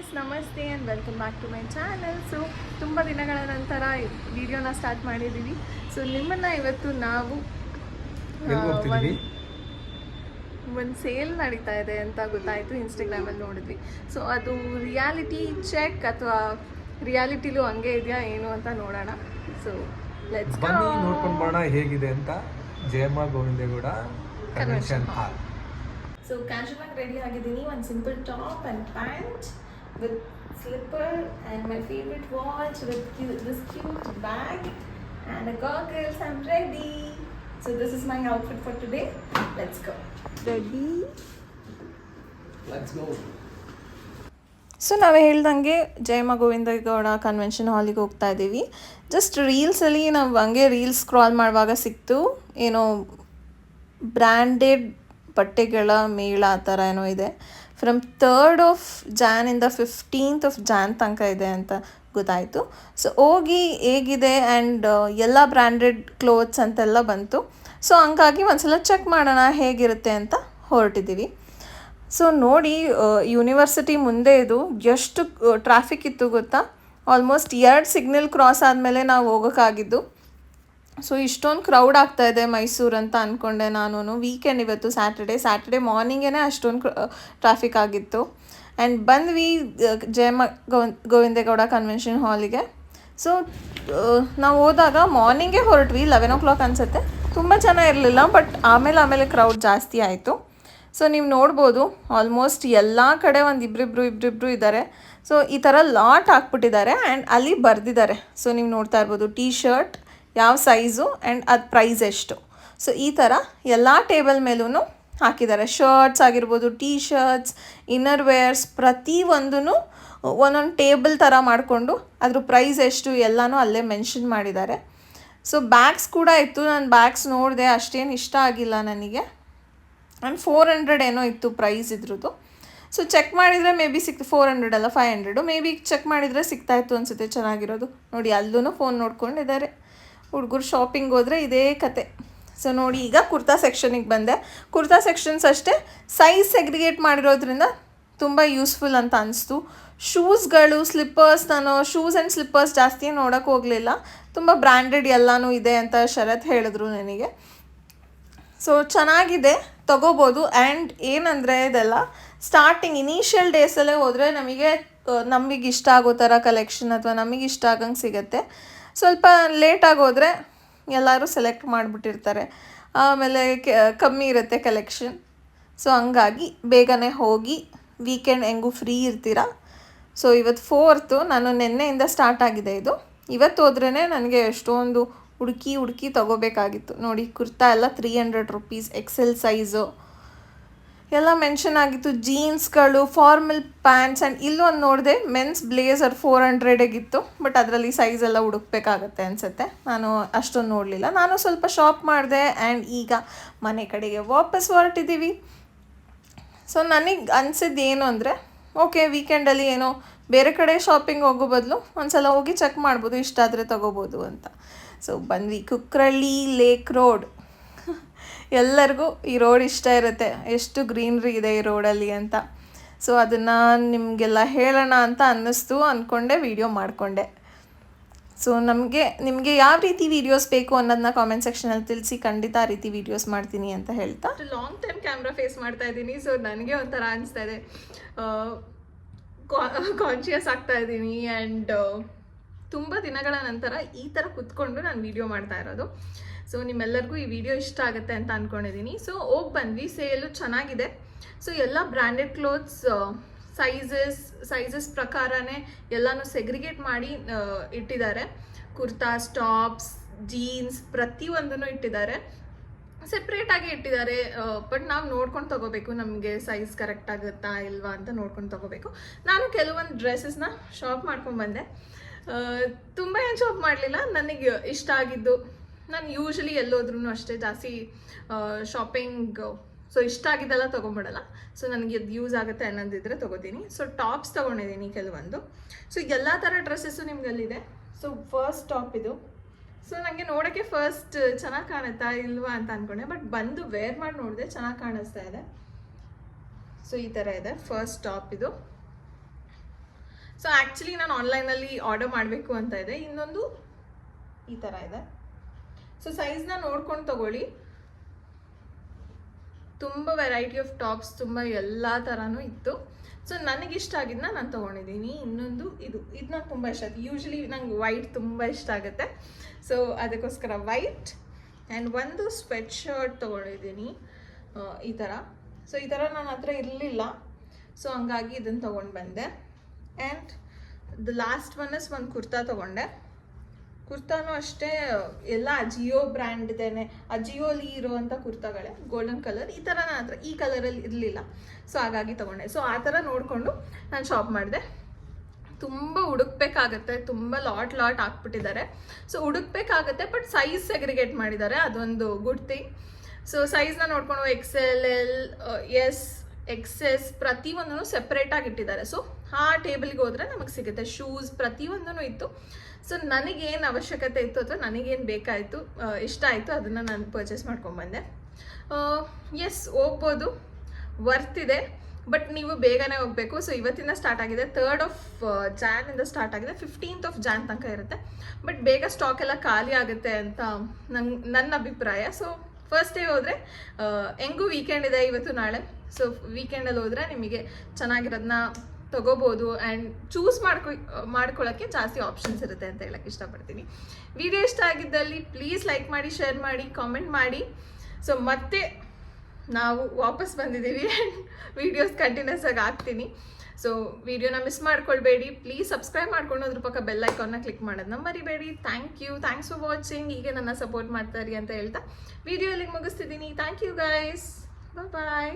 Guys, ನಮಸ್ತೆ and welcome back to my channel. So ತುಂಬ ದಿನಗಳ ನಂತರ ವಿಡಿಯೋನ ಸ್ಟಾರ್ಟ್ ಮಾಡಿದ್ದೀವಿ. ಸೊ ನಿಮ್ಮನ್ನು ಇವತ್ತು ನಾವು ಒಂದು ಸೇಲ್ ನಡೀತಾ ಇದೆ ಅಂತ ಗೊತ್ತಾಯಿತು, ಇನ್ಸ್ಟಾಗ್ರಾಮಲ್ಲಿ ನೋಡಿದ್ವಿ. ಸೊ ಅದು ರಿಯಾಲಿಟಿ ಚೆಕ್ ಅಥವಾ ರಿಯಾಲಿಟಿಲೂ ಹಂಗೆ ಇದೆಯಾ ಏನು ಅಂತ ನೋಡೋಣ. ಸೊ ಲೆಟ್ಸ್ ಬನ್ನಿ ನೋಡ್ಕೊಂಡು ಬರೋಣ ಹೇಗಿದೆ ಅಂತ. Jayamma Govindegowda convention hall. So casual ಆಗಿ ರೆಡಿ ಆಗಿದ್ದೀನಿ. ಒಂದು simple top and pant with slipper and my favorite watch with this cute bag and a goggles. I'm ready. So this is my outfit for today. Let's go. Ready? Let's go. So ನಾವು ಹೇಳ್ದಂಗೆ Jayamma Govindegowda convention ಹಾಲಿಗೆ ಹೋಗ್ತಾ ಇದ್ದೀವಿ. Just ರೀಲ್ಸಲ್ಲಿ ನಾವು ಹಂಗೆ reels scroll ಮಾಡುವಾಗ ಸಿಕ್ತು, ಏನೋ ಬ್ರ್ಯಾಂಡೆಡ್ ಬಟ್ಟೆಗಳ ಮೇಳ ಆ ಥರ ಏನೋ ಇದೆ. ಫ್ರಮ್ 3rd of Jan ಇಂದ 15th of Jan ತನಕ ಇದೆ ಅಂತ ಗೊತ್ತಾಯಿತು. ಸೊ ಹೋಗಿ ಹೇಗಿದೆ ಆ್ಯಂಡ್ ಎಲ್ಲ ಬ್ರ್ಯಾಂಡೆಡ್ ಕ್ಲೋತ್ಸ್ ಅಂತೆಲ್ಲ ಬಂತು. ಸೊ ಹಂಗಾಗಿ ಒಂದ್ಸಲ ಚೆಕ್ ಮಾಡೋಣ ಹೇಗಿರುತ್ತೆ ಅಂತ ಹೊರಟಿದ್ದೀವಿ. ಸೊ ನೋಡಿ, ಯೂನಿವರ್ಸಿಟಿ ಮುಂದೆ ಇದು ಎಷ್ಟು ಟ್ರಾಫಿಕ್ ಇತ್ತು ಗೊತ್ತಾ. ಆಲ್ಮೋಸ್ಟ್ 2 ಸಿಗ್ನಲ್ ಕ್ರಾಸ್ ಆದಮೇಲೆ ನಾವು ಹೋಗೋಕ್ಕಾಗಿದ್ದು. ಸೊ ಇಷ್ಟೊಂದು ಕ್ರೌಡ್ ಆಗ್ತಾಯಿದೆ ಮೈಸೂರು ಅಂತ ಅಂದ್ಕೊಂಡೆ ನಾನು. ವೀಕೆಂಡ್ ಇವತ್ತು, ಸ್ಯಾಟರ್ಡೆ ಮಾರ್ನಿಂಗೇ ಅಷ್ಟೊಂದು ಟ್ರಾಫಿಕ್ ಆಗಿತ್ತು. ಆ್ಯಂಡ್ ಬಂದ್ವಿ ಜಯಮ್ಮ ಗೋವಿಂದೇಗೌಡ ಕನ್ವೆನ್ಷನ್ ಹಾಲಿಗೆ. ಸೊ ನಾವು ಹೋದಾಗ ಮಾರ್ನಿಂಗೇ ಹೊರಟ್ವಿ, 11 o'clock ಅನಿಸುತ್ತೆ. ತುಂಬ ಜನ ಇರಲಿಲ್ಲ, ಬಟ್ ಆಮೇಲೆ ಕ್ರೌಡ್ ಜಾಸ್ತಿ ಆಯಿತು. ಸೊ ನೀವು ನೋಡ್ಬೋದು, ಆಲ್ಮೋಸ್ಟ್ ಎಲ್ಲ ಕಡೆ ಒಂದು ಇಬ್ಬರಿಬ್ರು ಇದ್ದಾರೆ. ಸೊ ಈ ಥರ ಲಾಟ್ ಹಾಕ್ಬಿಟ್ಟಿದ್ದಾರೆ ಆ್ಯಂಡ್ ಅಲ್ಲಿ ಬರೆದಿದ್ದಾರೆ. ಸೊ ನೀವು ನೋಡ್ತಾ ಇರ್ಬೋದು, ಟೀ ಶರ್ಟ್ ಯಾವ ಸೈಜು ಆ್ಯಂಡ್ ಅದು ಪ್ರೈಸ್ ಎಷ್ಟು. ಸೊ ಈ ಥರ ಎಲ್ಲ ಟೇಬಲ್ ಮೇಲೂ ಹಾಕಿದ್ದಾರೆ. ಶರ್ಟ್ಸ್ ಆಗಿರ್ಬೋದು, ಟೀ ಶರ್ಟ್ಸ್, ಇನ್ನರ್ ವೇರ್ಸ್, ಪ್ರತಿಯೊಂದೂ ಒಂದೊಂದು ಟೇಬಲ್ ಥರ ಮಾಡಿಕೊಂಡು ಅದ್ರ ಪ್ರೈಸ್ ಎಷ್ಟು ಎಲ್ಲನೂ ಅಲ್ಲೇ ಮೆನ್ಷನ್ ಮಾಡಿದ್ದಾರೆ. ಸೊ ಬ್ಯಾಗ್ಸ್ ಕೂಡ ಇತ್ತು. ನಾನು ಬ್ಯಾಗ್ಸ್ ನೋಡಿದೆ, ಅಷ್ಟೇನು ಇಷ್ಟ ಆಗಿಲ್ಲ ನನಗೆ. ಆ್ಯಂಡ್ 400 ಏನೋ ಇತ್ತು ಪ್ರೈಸ್ ಇದ್ರದ್ದು. ಸೊ ಚೆಕ್ ಮಾಡಿದರೆ ಮೇ ಬಿ 400 ಅಲ್ಲ 500, ಮೇ ಬಿ ಚೆಕ್ ಮಾಡಿದರೆ ಸಿಗ್ತಾಯಿತ್ತು ಅನಿಸುತ್ತೆ ಚೆನ್ನಾಗಿರೋದು. ನೋಡಿ ಅಲ್ಲೂ ಫೋನ್ ನೋಡ್ಕೊಂಡಿದ್ದಾರೆ. ಹುಡುಗರು ಶಾಪಿಂಗ್ ಹೋದರೆ ಇದೇ ಕತೆ. ಸೊ ನೋಡಿ, ಈಗ ಕುರ್ತಾ ಸೆಕ್ಷನಿಗೆ ಬಂದೆ. ಕುರ್ತಾ ಸೆಕ್ಷನ್ಸ್ ಅಷ್ಟೇ ಸೈಜ್ ಸೆಗ್ರಿಗೇಟ್ ಮಾಡಿರೋದ್ರಿಂದ ತುಂಬ ಯೂಸ್ಫುಲ್ ಅಂತ ಅನಿಸ್ತು. ಶೂಸ್ಗಳು, ಸ್ಲಿಪ್ಪರ್ಸ್, ನಾನು ಶೂಸ್ ಆ್ಯಂಡ್ ಸ್ಲಿಪ್ಪರ್ಸ್ ಜಾಸ್ತಿ ನೋಡೋಕ್ಕೆ ಹೋಗಲಿಲ್ಲ. ತುಂಬ ಬ್ರ್ಯಾಂಡೆಡ್ ಎಲ್ಲನೂ ಇದೆ ಅಂತ ಶರತ್ ಹೇಳಿದ್ರು ನನಗೆ. ಸೊ ಚೆನ್ನಾಗಿದೆ, ತೊಗೋಬೋದು. ಆ್ಯಂಡ್ ಏನಂದರೆ ಇದೆಲ್ಲ ಸ್ಟಾರ್ಟಿಂಗ್ ಇನಿಷಿಯಲ್ ಡೇಸಲ್ಲೇ ಹೋದರೆ ನಮಗೆ ಇಷ್ಟ ಆಗೋ ಥರ ಕಲೆಕ್ಷನ್ ಅಥವಾ ನಮಗೆ ಇಷ್ಟ ಆಗಂಗೆ ಸಿಗುತ್ತೆ. ಸ್ವಲ್ಪ ಲೇಟಾಗಿ ಹೋದರೆ ಎಲ್ಲರೂ ಸೆಲೆಕ್ಟ್ ಮಾಡಿಬಿಟ್ಟಿರ್ತಾರೆ, ಆಮೇಲೆ ಕಮ್ಮಿ ಇರುತ್ತೆ ಕಲೆಕ್ಷನ್. ಸೊ ಹಂಗಾಗಿ ಬೇಗನೆ ಹೋಗಿ, ವೀಕೆಂಡ್ ಹೆಂಗೂ ಫ್ರೀ ಇರ್ತೀರ. ಸೊ ಇವತ್ತು 4th, ನಾನು ನಿನ್ನೆಯಿಂದ ಸ್ಟಾರ್ಟ್ ಆಗಿದೆ ಇದು. ಇವತ್ತು ಹೋದ್ರೇ ನನಗೆ ಎಷ್ಟೊಂದು ಹುಡುಕಿ ತೊಗೋಬೇಕಾಗಿತ್ತು. ನೋಡಿ, ಕುರ್ತಾ ಎಲ್ಲ 300 rupees, XL ಸೈಜು ಎಲ್ಲ ಮೆನ್ಷನ್ ಆಗಿತ್ತು. ಜೀನ್ಸ್ಗಳು, ಫಾರ್ಮಲ್ ಪ್ಯಾಂಟ್ಸ್ ಆ್ಯಂಡ್ ಇಲ್ಲೊಂದು ನೋಡಿದೆ, ಮೆನ್ಸ್ ಬ್ಲೇಸರ್ 400 ಬಟ್ ಅದರಲ್ಲಿ ಸೈಜ್ ಎಲ್ಲ ಹುಡುಕ್ಬೇಕಾಗತ್ತೆ ಅನಿಸುತ್ತೆ. ನಾನು ಅಷ್ಟೊಂದು ನೋಡಲಿಲ್ಲ. ನಾನು ಸ್ವಲ್ಪ ಶಾಪ್ ಮಾಡಿದೆ ಆ್ಯಂಡ್ ಈಗ ಮನೆ ಕಡೆಗೆ ವಾಪಸ್ ಹೊರಟಿದ್ದೀವಿ. ಸೊ ನನಗೆ ಅನಿಸಿದ್ದು ಏನು ಅಂದರೆ, ಓಕೆ ವೀಕೆಂಡಲ್ಲಿ ಏನೋ ಬೇರೆ ಕಡೆ ಶಾಪಿಂಗ್ ಹೋಗೋ ಬದಲು ಒಂದ್ಸಲ ಹೋಗಿ ಚೆಕ್ ಮಾಡ್ಬೋದು, ಇಷ್ಟ ಆದರೆ ತೊಗೋಬೋದು ಅಂತ. ಸೊ ಬಂದ್ವಿ ಕುಕ್ರಳ್ಳಿ ಲೇಕ್ ರೋಡ್. ಎಲ್ಲರಿಗೂ ಈ ರೋಡ್ ಇಷ್ಟ ಇರುತ್ತೆ, ಎಷ್ಟು ಗ್ರೀನ್ರಿ ಇದೆ ಈ ರೋಡಲ್ಲಿ ಅಂತ. ಸೊ ಅದನ್ನು ನಿಮಗೆಲ್ಲ ಹೇಳೋಣ ಅಂತ ಅಂದ್ಕೊಂಡೆ ವಿಡಿಯೋ ಮಾಡಿಕೊಂಡೆ. ಸೊ ನಿಮಗೆ ಯಾವ ರೀತಿ ವೀಡಿಯೋಸ್ ಬೇಕು ಅನ್ನೋದನ್ನ ಕಾಮೆಂಟ್ ಸೆಕ್ಷನಲ್ಲಿ ತಿಳಿಸಿ, ಖಂಡಿತ ಆ ರೀತಿ ವೀಡಿಯೋಸ್ ಮಾಡ್ತೀನಿ ಅಂತ ಹೇಳ್ತಾ ಲಾಂಗ್ ಟೈಮ್ ಕ್ಯಾಮ್ರಾ ಫೇಸ್ ಮಾಡ್ತಾ ಇದ್ದೀನಿ. ಸೊ ನನಗೆ ಒಂಥರ ಅನಿಸ್ತಾ ಇದೆ, ಕಾನ್ಷಿಯಸ್ ಆಗ್ತಾ ಇದ್ದೀನಿ. ಆ್ಯಂಡ್ ತುಂಬ ದಿನಗಳ ನಂತರ ಈ ಥರ ಕುತ್ಕೊಂಡು ನಾನು ವೀಡಿಯೋ ಮಾಡ್ತಾ ಇರೋದು. ಸೊ ನಿಮ್ಮೆಲ್ಲರಿಗೂ ಈ ವಿಡಿಯೋ ಇಷ್ಟ ಆಗುತ್ತೆ ಅಂತ ಅಂದ್ಕೊಂಡಿದ್ದೀನಿ. ಸೊ ಹೋಗಿ ಬಂದ್ವಿ, ಸೇಲು ಚೆನ್ನಾಗಿದೆ. ಸೊ ಎಲ್ಲ ಬ್ರ್ಯಾಂಡೆಡ್ ಕ್ಲೋತ್ಸ್ ಸೈಜಸ್ ಪ್ರಕಾರನೇ ಎಲ್ಲನೂ ಸೆಗ್ರಿಗೇಟ್ ಮಾಡಿ ಇಟ್ಟಿದ್ದಾರೆ. ಕುರ್ತಾಸ್, ಟಾಪ್ಸ್, ಜೀನ್ಸ್ ಪ್ರತಿಯೊಂದೂ ಇಟ್ಟಿದ್ದಾರೆ, ಸೆಪ್ರೇಟಾಗಿ ಇಟ್ಟಿದ್ದಾರೆ. ಬಟ್ ನಾವು ನೋಡ್ಕೊಂಡು ತೊಗೋಬೇಕು, ನಮಗೆ ಸೈಜ್ ಕರೆಕ್ಟ್ ಆಗುತ್ತಾ ಇಲ್ವಾ ಅಂತ ನೋಡ್ಕೊಂಡು ತೊಗೋಬೇಕು. ನಾನು ಕೆಲವೊಂದು ಡ್ರೆಸ್ಸಸ್ನ ಶಾಪ್ ಮಾಡ್ಕೊಂಡು ಬಂದೆ. ತುಂಬ ಏನು ಶಾಪ್ ಮಾಡಲಿಲ್ಲ, ನನಗೆ ಇಷ್ಟ ಆಗಿದ್ದು. ನಾನು ಯೂಶ್ವಲಿ ಎಲ್ಲೋದ್ರೂ ಅಷ್ಟೇ ಜಾಸ್ತಿ ಶಾಪಿಂಗ್, ಸೊ ಇಷ್ಟ ಆಗಿದ್ದೆಲ್ಲ ತೊಗೊಂಬಿಡಲ್ಲ. ಸೊ ನನಗೆ ಅದು ಯೂಸ್ ಆಗುತ್ತೆ ಅನ್ನೋದಿದ್ರೆ ತೊಗೋತೀನಿ. ಸೊ ಟಾಪ್ಸ್ ತೊಗೊಂಡಿದ್ದೀನಿ ಕೆಲವೊಂದು. ಸೊ ಎಲ್ಲ ಥರ ಡ್ರೆಸ್ಸಸ್ಸು ನಿಮ್ಗಲ್ಲಿದೆ. ಸೊ ಫಸ್ಟ್ ಟಾಪ್ ಇದು. ಸೊ ನನಗೆ ನೋಡೋಕ್ಕೆ ಫಸ್ಟ್ ಚೆನ್ನಾಗಿ ಕಾಣುತ್ತಾ ಇಲ್ವಾ ಅಂತ ಅಂದ್ಕೊಂಡೆ, ಬಟ್ ಬಂದು ವೇರ್ ಮಾಡಿ ನೋಡಿದೆ, ಚೆನ್ನಾಗಿ ಕಾಣಿಸ್ತಾ ಇದೆ. ಸೊ ಈ ಥರ ಇದೆ ಫಸ್ಟ್ ಟಾಪ್ ಇದು. ಸೊ ಆ್ಯಕ್ಚುಲಿ ನಾನು ಆನ್ಲೈನಲ್ಲಿ ಆರ್ಡರ್ ಮಾಡಬೇಕು ಅಂತ ಇದೆ. ಇನ್ನೊಂದು ಈ ಥರ ಇದೆ. ಸೊ ಸೈಜ್ನ ನೋಡ್ಕೊಂಡು ತಗೊಳ್ಳಿ. ತುಂಬ ವೆರೈಟಿ ಆಫ್ ಟಾಪ್ಸ್, ತುಂಬ ಎಲ್ಲ ಥರನೂ ಇತ್ತು. ಸೊ ನನಗಿಷ್ಟ ಆಗಿದ್ದನ್ನ ನಾನು ತೊಗೊಂಡಿದ್ದೀನಿ. ಇನ್ನೊಂದು ಇದು ನಂಗೆ ತುಂಬ ಇಷ್ಟ ಆಯ್ತು. ಯೂಶ್ವಲಿ ನಂಗೆ ವೈಟ್ ತುಂಬ ಇಷ್ಟ ಆಗುತ್ತೆ, ಸೊ ಅದಕ್ಕೋಸ್ಕರ ವೈಟ್. ಆ್ಯಂಡ್ ಒಂದು ಸ್ವೆಟ್ ಶರ್ಟ್ ತೊಗೊಂಡಿದ್ದೀನಿ ಈ ಥರ. ಸೊ ಈ ಥರ ನನ್ನ ಹತ್ರ ಇರಲಿಲ್ಲ, ಸೊ ಹಂಗಾಗಿ ಇದನ್ನು ತೊಗೊಂಡು ಬಂದೆ. And the last one is ಒಂದು ಕುರ್ತಾ ತೊಗೊಂಡೆ. ಕುರ್ತಾನು ಅಷ್ಟೇ ಎಲ್ಲ ಅಜಿಯೋ ಬ್ರ್ಯಾಂಡ್ ಇದೇನೆ, ಅಜಿಯೋಲಿ ಇರುವಂಥ ಕುರ್ತಾಗಳೇ, ಗೋಲ್ಡನ್ ಕಲರ್. ಈ ಥರ ನನ್ನ ಹತ್ರ ಈ ಕಲರಲ್ಲಿ ಇರಲಿಲ್ಲ, ಸೊ ಹಾಗಾಗಿ ತೊಗೊಂಡೆ. ಸೊ ಆ ಥರ ನೋಡಿಕೊಂಡು ನಾನು ಶಾಪ್ ಮಾಡಿದೆ. ತುಂಬ ಹುಡುಕ್ಬೇಕಾಗತ್ತೆ, ತುಂಬ ಲಾಟ್ ಹಾಕ್ಬಿಟ್ಟಿದ್ದಾರೆ. ಸೊ ಹುಡುಕ್ಬೇಕಾಗತ್ತೆ, ಬಟ್ ಸೈಜ್ ಸೆಗ್ರಿಗೇಟ್ ಮಾಡಿದ್ದಾರೆ, ಅದೊಂದು ಗುಡ್ ಥಿಂಗ್. ಸೊ ಸೈಜ್ನ ನೋಡ್ಕೊಂಡು XL, S, XS ಪ್ರತಿಯೊಂದೂ ಸೆಪ್ರೇಟಾಗಿ ಇಟ್ಟಿದ್ದಾರೆ. ಸೊ ಆ ಟೇಬಲ್ಗೆ ಹೋದರೆ ನಮಗೆ ಸಿಗುತ್ತೆ. ಶೂಸ್ ಪ್ರತಿಯೊಂದೂ ಇತ್ತು. ಸೊ ನನಗೇನು ಅವಶ್ಯಕತೆ ಇತ್ತು ಅಥವಾ ನನಗೇನು ಬೇಕಾಯಿತು, ಇಷ್ಟ ಆಯಿತು, ಅದನ್ನು ನಾನು ಪರ್ಚೇಸ್ ಮಾಡ್ಕೊಂಡ್ಬಂದೆ. ಎಸ್, ಹೋಗ್ಬೋದು, ವರ್ತ್ ಇದೆ, ಬಟ್ ನೀವು ಬೇಗನೆ ಹೋಗಬೇಕು. ಸೊ ಇವತ್ತಿಂದ ಸ್ಟಾರ್ಟ್ ಆಗಿದೆ, 3rd of Jan ಸ್ಟಾರ್ಟ್ ಆಗಿದೆ, 15th of Jan ತನಕ ಇರುತ್ತೆ. ಬಟ್ ಬೇಗ ಸ್ಟಾಕ್ ಎಲ್ಲ ಖಾಲಿ ಆಗುತ್ತೆ ಅಂತ ನನ್ನ ಅಭಿಪ್ರಾಯ. ಸೊ ಫಸ್ಟ್ ಡೇ ಹೋದರೆ, ಹೆಂಗೂ ವೀಕೆಂಡ್ ಇದೆ ಇವತ್ತು ನಾಳೆ, ಸೊ ವೀಕೆಂಡಲ್ಲಿ ಹೋದರೆ ನಿಮಗೆ ಚೆನ್ನಾಗಿರೋದನ್ನ ತೊಗೋಬೋದು. ಆ್ಯಂಡ್ ಚೂಸ್ ಮಾಡ್ಕೊಳ್ಳೋಕ್ಕೆ ಜಾಸ್ತಿ ಆಪ್ಷನ್ಸ್ ಇರುತ್ತೆ ಅಂತ ಹೇಳಕ್ಕೆ ಇಷ್ಟಪಡ್ತೀನಿ. ವಿಡಿಯೋ ಇಷ್ಟ ಆಗಿದ್ದಲ್ಲಿ ಪ್ಲೀಸ್ ಲೈಕ್ ಮಾಡಿ, ಶೇರ್ ಮಾಡಿ, ಕಾಮೆಂಟ್ ಮಾಡಿ. ಸೊ ಮತ್ತೆ ನಾವು ವಾಪಸ್ ಬಂದಿದ್ದೀವಿ ಆ್ಯಂಡ್ ವೀಡಿಯೋಸ್ ಕಂಟಿನ್ಯೂಸ್ ಆಗಿ ಹಾಕ್ತೀನಿ. ಸೊ ವಿಡಿಯೋನ ಮಿಸ್ ಮಾಡ್ಕೊಳ್ಬೇಡಿ. ಪ್ಲೀಸ್ ಸಬ್ಸ್ಕ್ರೈಬ್ ಮಾಡ್ಕೊಂಡು ಅದ್ರ ಪಕ್ಕ ಬೆಲ್ ಐಕಾನ್ನ ಕ್ಲಿಕ್ ಮಾಡೋದನ್ನ ಮರಿಬೇಡಿ. Thanks for watching. ಹೀಗೆ ನನ್ನ ಸಪೋರ್ಟ್ ಮಾಡ್ತಾರಿ ಅಂತ ಹೇಳ್ತಾ ವಿಡಿಯೋ ಇಲ್ಲಿಗೆ ಮುಗಿಸ್ತಿದ್ದೀನಿ. Thank you guys, bye.